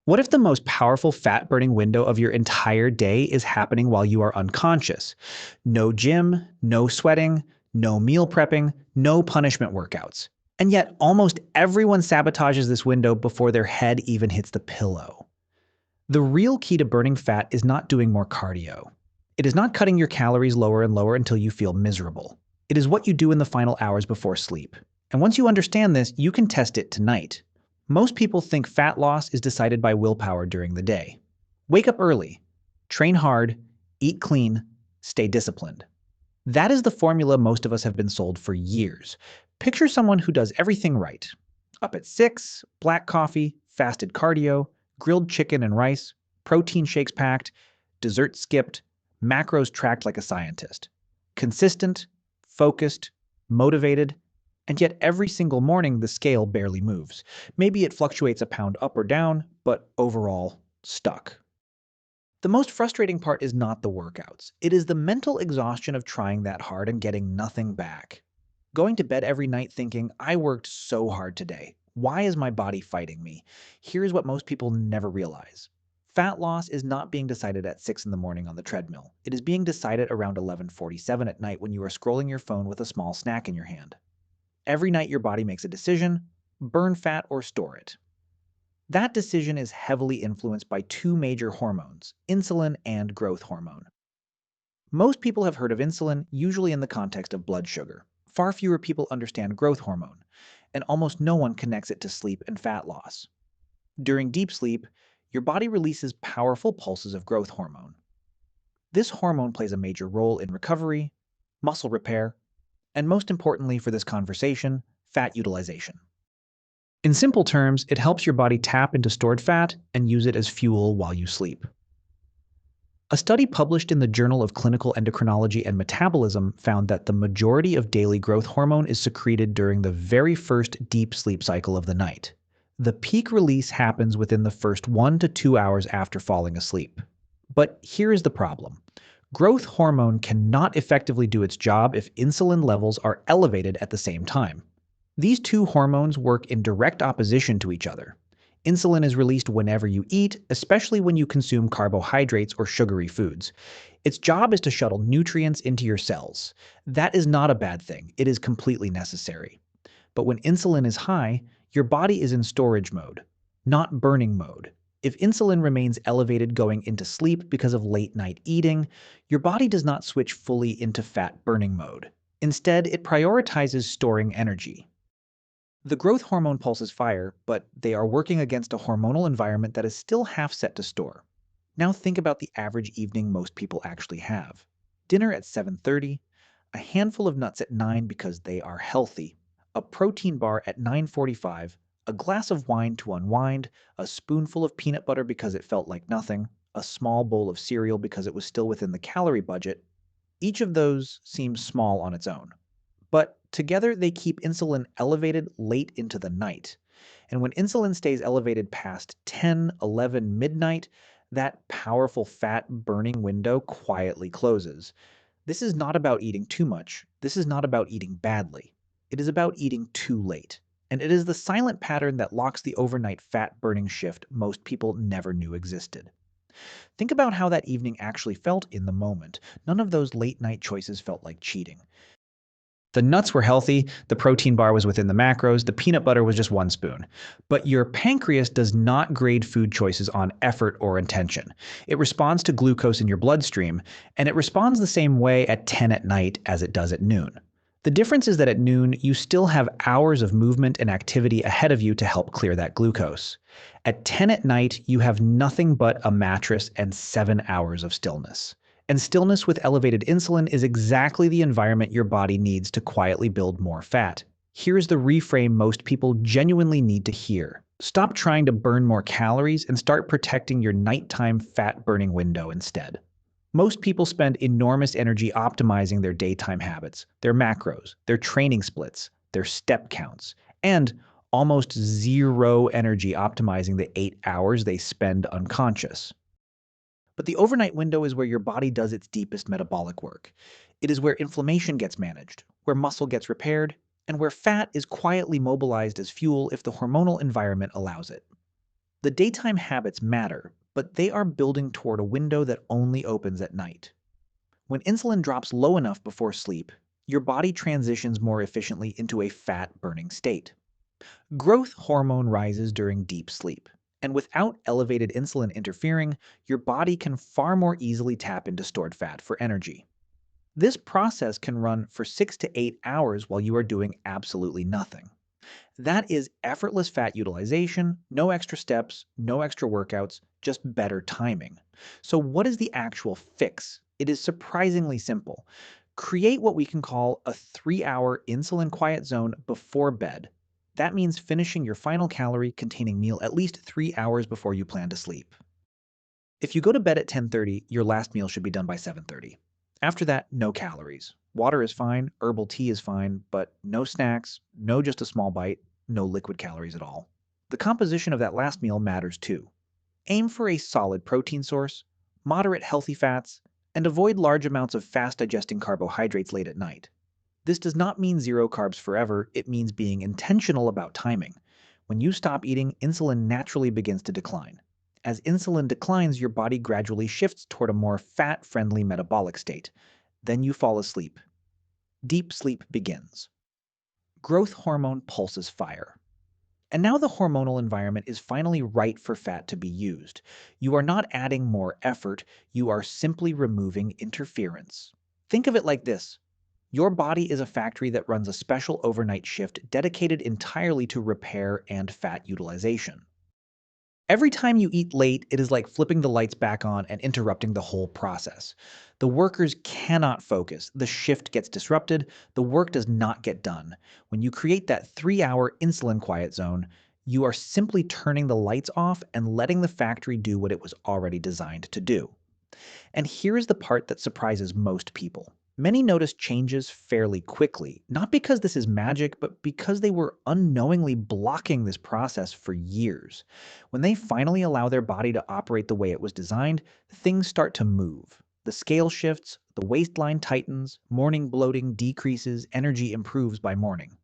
What if the most powerful fat burning window of your entire day is happening while you are unconscious? No gym, no sweating, no meal prepping, no punishment workouts. And yet, almost everyone sabotages this window before their head even hits the pillow. The real key to burning fat is not doing more cardio. It is not cutting your calories lower and lower until you feel miserable. It is what you do in the final hours before sleep. And once you understand this, you can test it tonight. Most people think fat loss is decided by willpower during the day. Wake up early, train hard, eat clean, stay disciplined. That is the formula most of us have been sold for years. Picture someone who does everything right. Up at 6, black coffee, fasted cardio, grilled chicken and rice, protein shakes packed, dessert skipped, macros tracked like a scientist. Consistent, focused, motivated, and yet every single morning the scale barely moves. Maybe it fluctuates a pound up or down, but overall, stuck. The most frustrating part is not the workouts. It is the mental exhaustion of trying that hard and getting nothing back. Going to bed every night thinking, I worked so hard today. Why is my body fighting me? Here's what most people never realize. Fat loss is not being decided at 6 in the morning on the treadmill. It is being decided around 11:47 at night when you are scrolling your phone with a small snack in your hand. Every night your body makes a decision: burn fat or store it. That decision is heavily influenced by two major hormones, insulin and growth hormone. Most people have heard of insulin, usually in the context of blood sugar. Far fewer people understand growth hormone, and almost no one connects it to sleep and fat loss. During deep sleep, your body releases powerful pulses of growth hormone. This hormone plays a major role in recovery, muscle repair, and most importantly for this conversation, fat utilization. In simple terms, it helps your body tap into stored fat and use it as fuel while you sleep. A study published in the Journal of Clinical Endocrinology and Metabolism found that the majority of daily growth hormone is secreted during the very first deep sleep cycle of the night. The peak release happens within the first 1 to 2 hours after falling asleep. But here is the problem. Growth hormone cannot effectively do its job if insulin levels are elevated at the same time. These two hormones work in direct opposition to each other. Insulin is released whenever you eat, especially when you consume carbohydrates or sugary foods. Its job is to shuttle nutrients into your cells. That is not a bad thing. It is completely necessary. But when insulin is high, your body is in storage mode, not burning mode. If insulin remains elevated going into sleep because of late-night eating, your body does not switch fully into fat burning mode. Instead, it prioritizes storing energy. The growth hormone pulses fire, but they are working against a hormonal environment that is still half set to store. Now think about the average evening most people actually have. Dinner at 7:30, a handful of nuts at 9 because they are healthy, a protein bar at 9:45, a glass of wine to unwind, a spoonful of peanut butter because it felt like nothing, a small bowl of cereal because it was still within the calorie budget. Each of those seems small on its own. But together they keep insulin elevated late into the night. And when insulin stays elevated past 10, 11, midnight, that powerful fat burning window quietly closes. This is not about eating too much. This is not about eating badly. It is about eating too late. And it is the silent pattern that locks the overnight fat burning shift most people never knew existed. Think about how that evening actually felt in the moment. None of those late night choices felt like cheating. The nuts were healthy, the protein bar was within the macros, the peanut butter was just 1 spoon. But your pancreas does not grade food choices on effort or intention. It responds to glucose in your bloodstream, and it responds the same way at 10 at night as it does at noon. The difference is that at noon, you still have hours of movement and activity ahead of you to help clear that glucose. At 10 at night, you have nothing but a mattress and 7 hours of stillness. And stillness with elevated insulin is exactly the environment your body needs to quietly build more fat. Here's the reframe most people genuinely need to hear. Stop trying to burn more calories and start protecting your nighttime fat burning window instead. Most people spend enormous energy optimizing their daytime habits, their macros, their training splits, their step counts, and almost zero energy optimizing the 8 hours they spend unconscious. But the overnight window is where your body does its deepest metabolic work. It is where inflammation gets managed, where muscle gets repaired, and where fat is quietly mobilized as fuel if the hormonal environment allows it. The daytime habits matter, but they are building toward a window that only opens at night. When insulin drops low enough before sleep, your body transitions more efficiently into a fat-burning state. Growth hormone rises during deep sleep, and without elevated insulin interfering, your body can far more easily tap into stored fat for energy. This process can run for 6 to 8 hours while you are doing absolutely nothing. That is effortless fat utilization, no extra steps, no extra workouts, just better timing. So, what is the actual fix? It is surprisingly simple. Create what we can call a 3-hour insulin quiet zone before bed. That means finishing your final calorie containing meal at least 3 hours before you plan to sleep. If you go to bed at 10:30, your last meal should be done by 7:30. After that, no calories. Water is fine, herbal tea is fine, but no snacks, no just a small bite, no liquid calories at all. The composition of that last meal matters too. Aim for a solid protein source, moderate healthy fats, and avoid large amounts of fast-digesting carbohydrates late at night. This does not mean zero carbs forever, it means being intentional about timing. When you stop eating, insulin naturally begins to decline. As insulin declines, your body gradually shifts toward a more fat-friendly metabolic state. Then you fall asleep. Deep sleep begins. Growth hormone pulses fire. And now the hormonal environment is finally right for fat to be used. You are not adding more effort, you are simply removing interference. Think of it like this. Your body is a factory that runs a special overnight shift dedicated entirely to repair and fat utilization. Every time you eat late, it is like flipping the lights back on and interrupting the whole process. The workers cannot focus, the shift gets disrupted, the work does not get done. When you create that 3-hour insulin quiet zone, you are simply turning the lights off and letting the factory do what it was already designed to do. And here is the part that surprises most people. Many notice changes fairly quickly, not because this is magic, but because they were unknowingly blocking this process for years. When they finally allow their body to operate the way it was designed, things start to move. The scale shifts, the waistline tightens, morning bloating decreases, energy improves by morning.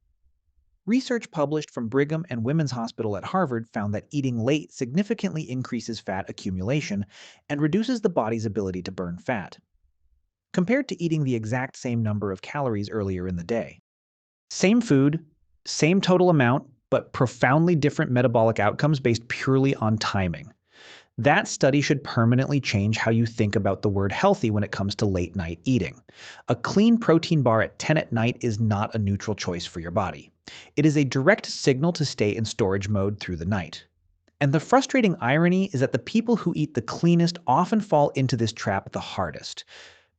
Research published from Brigham and Women's Hospital at Harvard found that eating late significantly increases fat accumulation and reduces the body's ability to burn fat, compared to eating the exact same number of calories earlier in the day. Same food, same total amount, but profoundly different metabolic outcomes based purely on timing. That study should permanently change how you think about the word healthy when it comes to late night eating. A clean protein bar at 10 at night is not a neutral choice for your body. It is a direct signal to stay in storage mode through the night. And the frustrating irony is that the people who eat the cleanest often fall into this trap the hardest,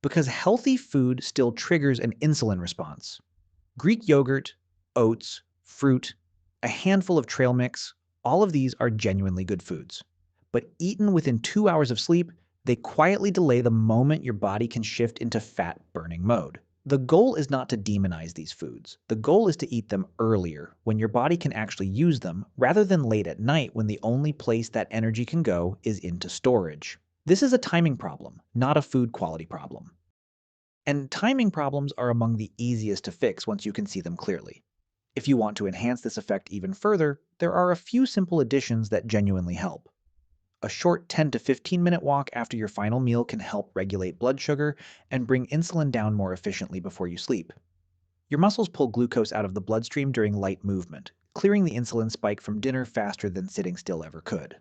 because healthy food still triggers an insulin response. Greek yogurt, oats, fruit, a handful of trail mix, all of these are genuinely good foods. But eaten within 2 hours of sleep, they quietly delay the moment your body can shift into fat-burning mode. The goal is not to demonize these foods. The goal is to eat them earlier, when your body can actually use them, rather than late at night when the only place that energy can go is into storage. This is a timing problem, not a food quality problem. And timing problems are among the easiest to fix once you can see them clearly. If you want to enhance this effect even further, there are a few simple additions that genuinely help. A short 10 to 15-minute walk after your final meal can help regulate blood sugar and bring insulin down more efficiently before you sleep. Your muscles pull glucose out of the bloodstream during light movement, clearing the insulin spike from dinner faster than sitting still ever could.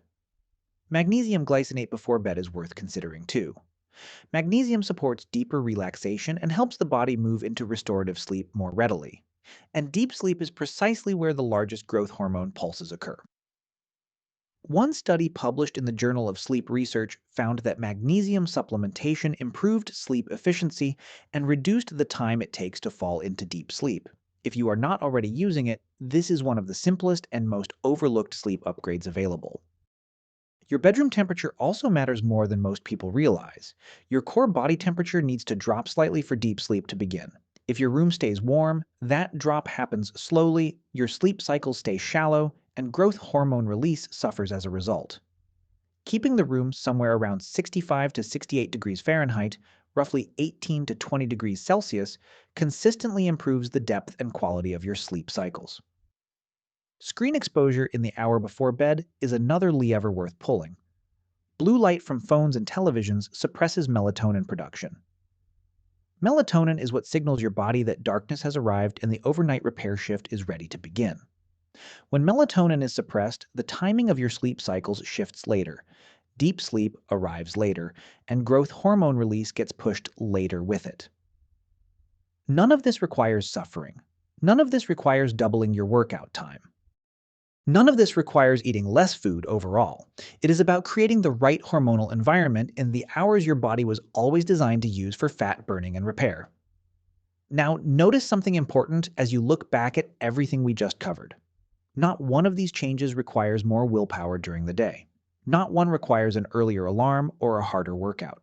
Magnesium glycinate before bed is worth considering too. Magnesium supports deeper relaxation and helps the body move into restorative sleep more readily. And deep sleep is precisely where the largest growth hormone pulses occur. One study published in the Journal of Sleep Research found that magnesium supplementation improved sleep efficiency and reduced the time it takes to fall into deep sleep. If you are not already using it, this is one of the simplest and most overlooked sleep upgrades available. Your bedroom temperature also matters more than most people realize. Your core body temperature needs to drop slightly for deep sleep to begin. If your room stays warm, that drop happens slowly, your sleep cycles stay shallow, and growth hormone release suffers as a result. Keeping the room somewhere around 65 to 68 degrees Fahrenheit, roughly 18 to 20 degrees Celsius, consistently improves the depth and quality of your sleep cycles. Screen exposure in the hour before bed is another lever worth pulling. Blue light from phones and televisions suppresses melatonin production. Melatonin is what signals your body that darkness has arrived and the overnight repair shift is ready to begin. When melatonin is suppressed, the timing of your sleep cycles shifts later. Deep sleep arrives later, and growth hormone release gets pushed later with it. None of this requires suffering. None of this requires doubling your workout time. None of this requires eating less food overall. It is about creating the right hormonal environment in the hours your body was always designed to use for fat burning and repair. Now, notice something important as you look back at everything we just covered. Not one of these changes requires more willpower during the day. Not one requires an earlier alarm or a harder workout.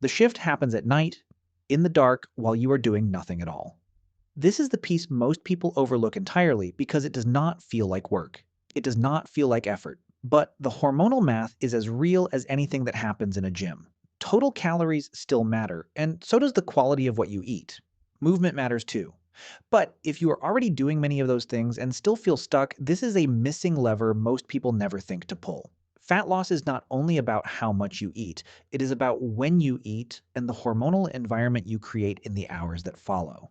The shift happens at night, in the dark, while you are doing nothing at all. This is the piece most people overlook entirely because it does not feel like work. It does not feel like effort. But the hormonal math is as real as anything that happens in a gym. Total calories still matter, and so does the quality of what you eat. Movement matters too. But if you are already doing many of those things and still feel stuck, this is a missing lever most people never think to pull. Fat loss is not only about how much you eat, it is about when you eat and the hormonal environment you create in the hours that follow.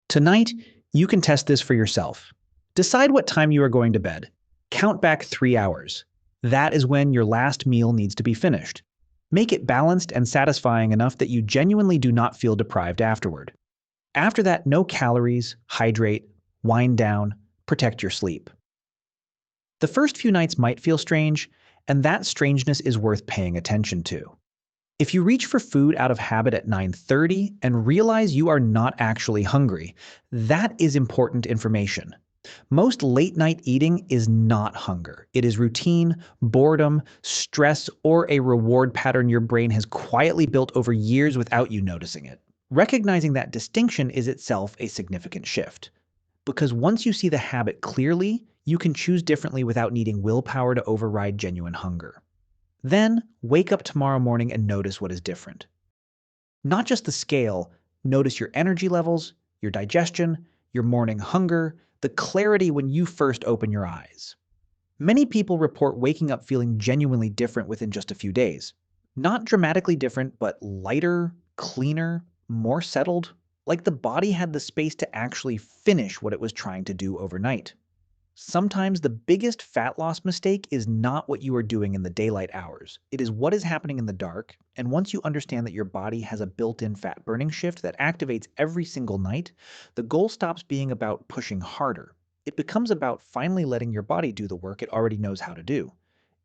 Tonight, you can test this for yourself. Decide what time you are going to bed. Count back 3 hours. That is when your last meal needs to be finished. Make it balanced and satisfying enough that you genuinely do not feel deprived afterward. After that, no calories, hydrate, wind down, protect your sleep. The first few nights might feel strange, and that strangeness is worth paying attention to. If you reach for food out of habit at 9:30 and realize you are not actually hungry, that is important information. Most late-night eating is not hunger. It is routine, boredom, stress, or a reward pattern your brain has quietly built over years without you noticing it. Recognizing that distinction is itself a significant shift. Because once you see the habit clearly, you can choose differently without needing willpower to override genuine hunger. Then, wake up tomorrow morning and notice what is different. Not just the scale, notice your energy levels, your digestion, your morning hunger, the clarity when you first open your eyes. Many people report waking up feeling genuinely different within just a few days. Not dramatically different, but lighter, cleaner, more settled, like the body had the space to actually finish what it was trying to do overnight. Sometimes the biggest fat loss mistake is not what you are doing in the daylight hours. It is what is happening in the dark, and once you understand that your body has a built-in fat burning shift that activates every single night, the goal stops being about pushing harder. It becomes about finally letting your body do the work it already knows how to do.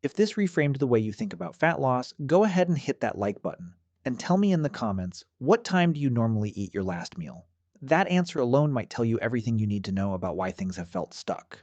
If this reframed the way you think about fat loss, go ahead and hit that like button. And tell me in the comments, what time do you normally eat your last meal? That answer alone might tell you everything you need to know about why things have felt stuck.